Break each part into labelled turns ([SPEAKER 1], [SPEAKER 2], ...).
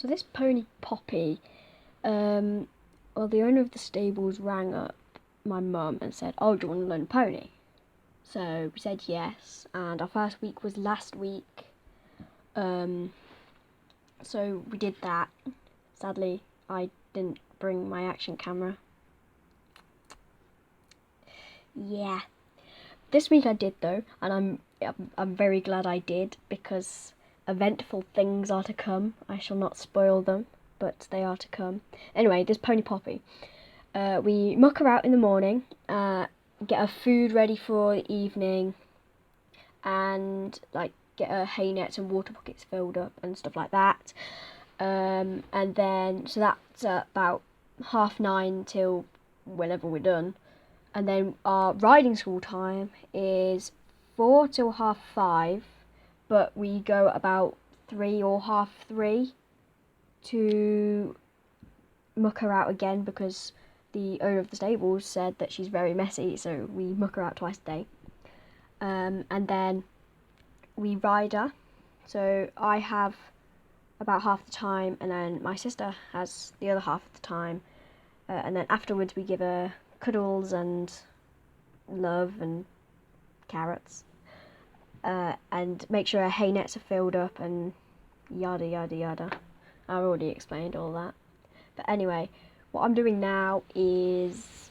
[SPEAKER 1] So this pony Poppy, well, the owner of the stables rang up my mum and said, "Oh, do you want to learn pony?" So we said yes, and our first week was last week. So we did that. Sadly, I didn't bring my action camera. Yeah. This week I did though, and I'm very glad I did, because eventful things are to come. I shall not spoil them, but they are to come. Anyway, this pony Poppy. We muck her out in the morning, get her food ready for the evening, and like get her hay nets and water buckets filled up and stuff like that. And then so that's about 9:30 till whenever we're done. And then our riding school time is 4 till 5:30, but we go about 3 or 3:30 to muck her out again, because the owner of the stables said that she's very messy, so we muck her out twice a day. And then we ride her. So I have about half the time, and then my sister has the other half of the time. And then afterwards we give her cuddles and love and carrots, and make sure her hay nets are filled up and yada yada yada. I've already explained all that. But anyway, what I'm doing now is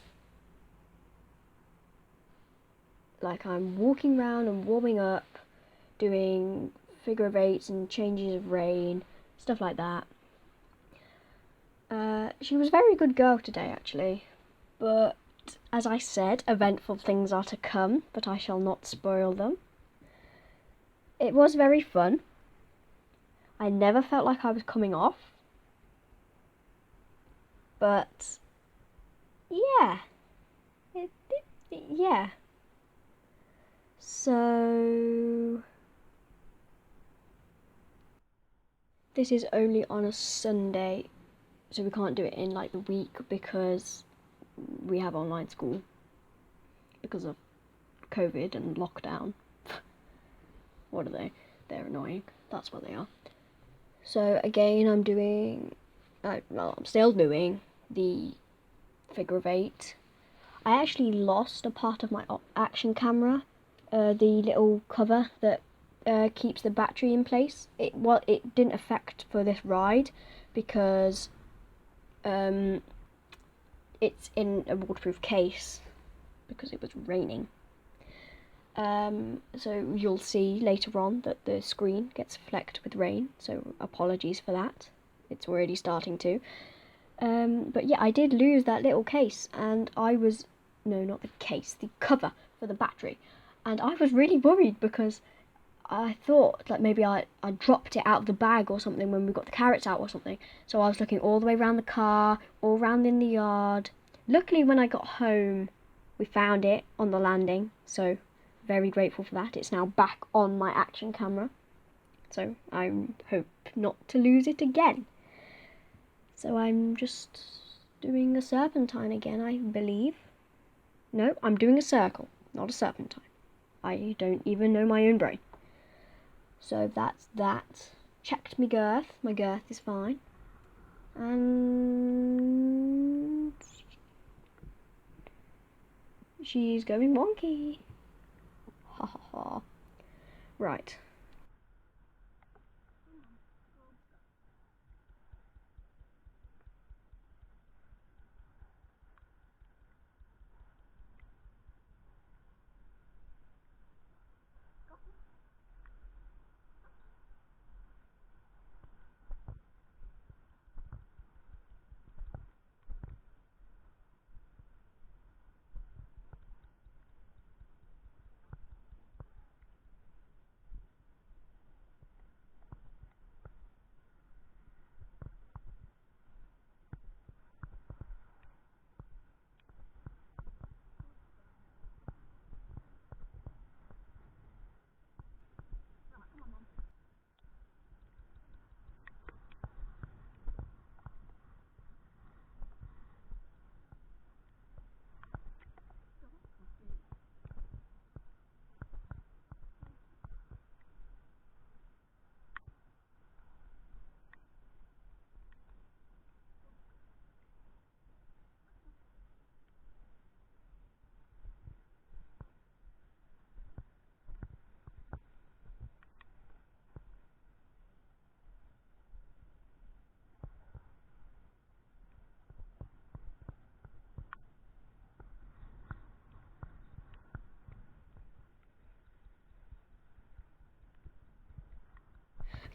[SPEAKER 1] like I'm walking around and warming up, doing figure of eights and changes of rein, stuff like that. She was a very good girl today, actually, but as I said, eventful things are to come, but I shall not spoil them. It was very fun. I never felt like I was coming off, but yeah, yeah. So this is only on a Sunday, so we can't do it in like the week because we have online school because of COVID and lockdown. What are they? They're annoying. That's what they are. So again, I'm still doing the figure of eight. I actually lost a part of my action camera, the little cover that keeps the battery in place. It didn't affect for this ride because it's in a waterproof case because it was raining. So you'll see later on that the screen gets flecked with rain, so apologies for that. It's already starting to. But yeah, I did lose that little case, and no, not the case, the cover for the battery. And I was really worried because I thought that maybe I dropped it out of the bag or something when we got the carrots out or something. So I was looking all the way around the car, all around in the yard. Luckily, when I got home, we found it on the landing, so very grateful for that. It's now back on my action camera, so I hope not to lose it again. So I'm just doing a serpentine again, I believe. No, I'm doing a circle, not a serpentine. I don't even know my own brain. So that's that. Checked my girth is fine. And she's going wonky. Ha ha ha. Right.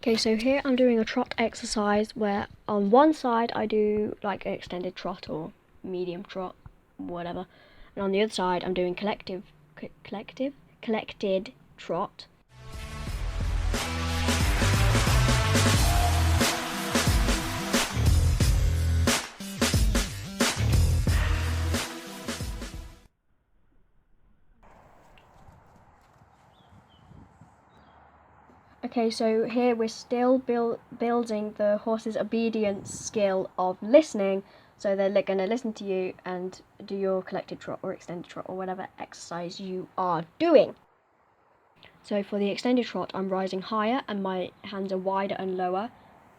[SPEAKER 1] Okay, so here I'm doing a trot exercise where on one side I do like an extended trot or medium trot, whatever, and on the other side I'm doing collected trot. Okay, so here we're still building the horse's obedience skill of listening, so they're going to listen to you and do your collected trot or extended trot or whatever exercise you are doing. So for the extended trot, I'm rising higher and my hands are wider and lower.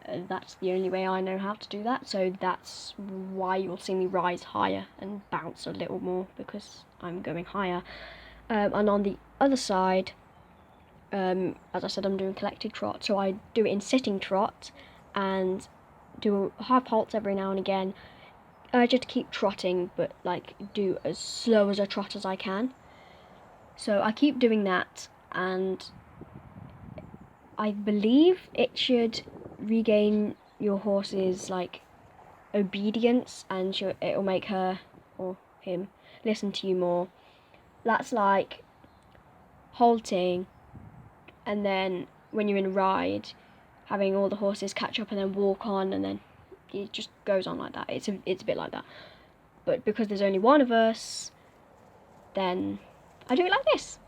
[SPEAKER 1] That's the only way I know how to do that, so that's why you'll see me rise higher and bounce a little more, because I'm going higher. And on the other side, as I said, I'm doing collected trot, so I do it in sitting trot and do half halts every now and again. I urge you to keep trotting, but like do as slow as a trot as I can. So I keep doing that, and I believe it should regain your horse's like obedience, and it'll make her or him listen to you more. That's like halting, and then when you're in a ride, having all the horses catch up and then walk on, and then it just goes on like that. It's a bit like that. But because there's only one of us, then I do it like this.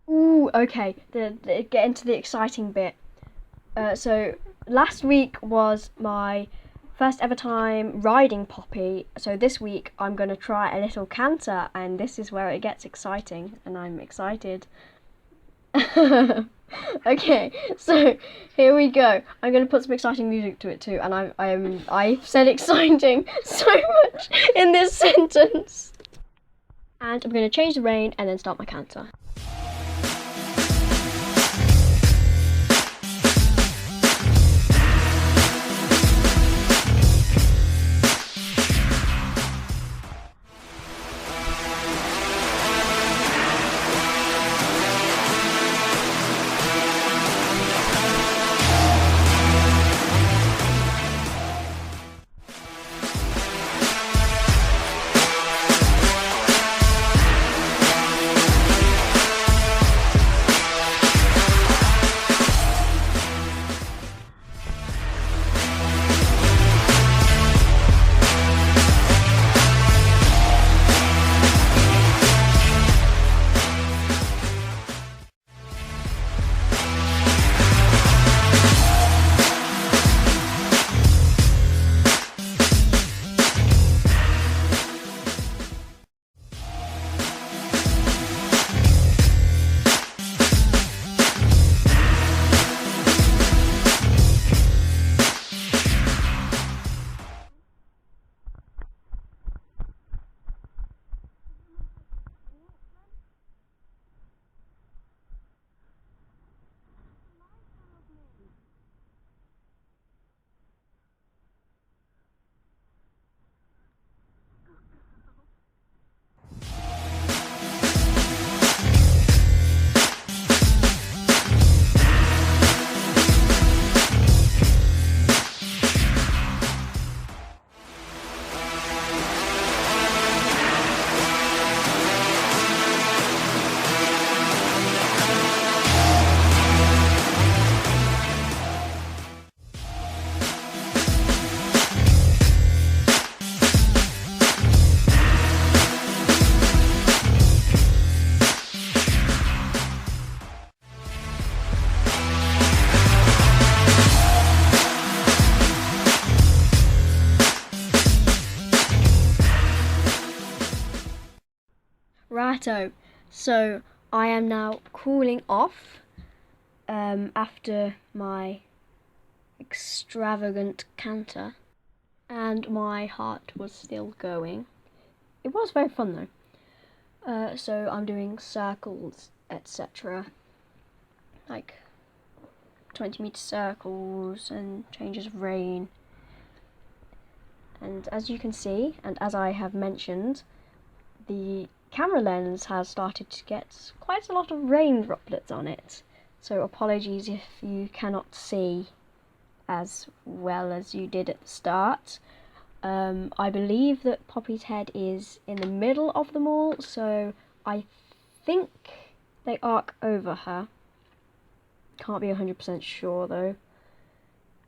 [SPEAKER 1] Ooh, okay, get into the exciting bit. So last week was my first ever time riding Poppy, so this week I'm going to try a little canter, and this is where it gets exciting, and I'm excited. Okay, so here we go. I'm going to put some exciting music to it too, and I've said exciting so much in this sentence. And I'm going to change the rein and then start my canter. Righto, so I am now cooling off after my extravagant canter, and my heart was still going. It was very fun though. So I'm doing circles, etc. Like 20-meter circles and changes of rain. And as you can see, and as I have mentioned, the camera lens has started to get quite a lot of rain droplets on it. So apologies if you cannot see as well as you did at the start. I believe that Poppy's head is in the middle of them all, so I think they arc over her. Can't be 100% sure though.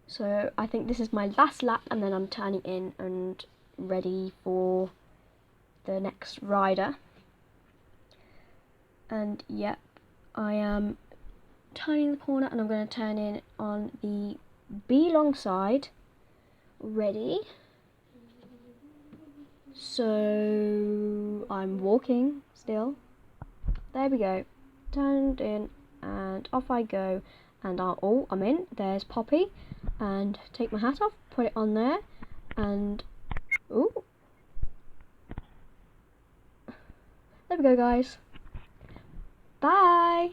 [SPEAKER 1] So I think this is my last lap, and then I'm turning in and ready for the next rider. And yep, I am turning the corner and I'm going to turn in on the B long side. Ready? So I'm walking still. There we go. Turned in and off I go. And I'm in. There's Poppy. And take my hat off, put it on there, and ooh. There we go, guys. Bye.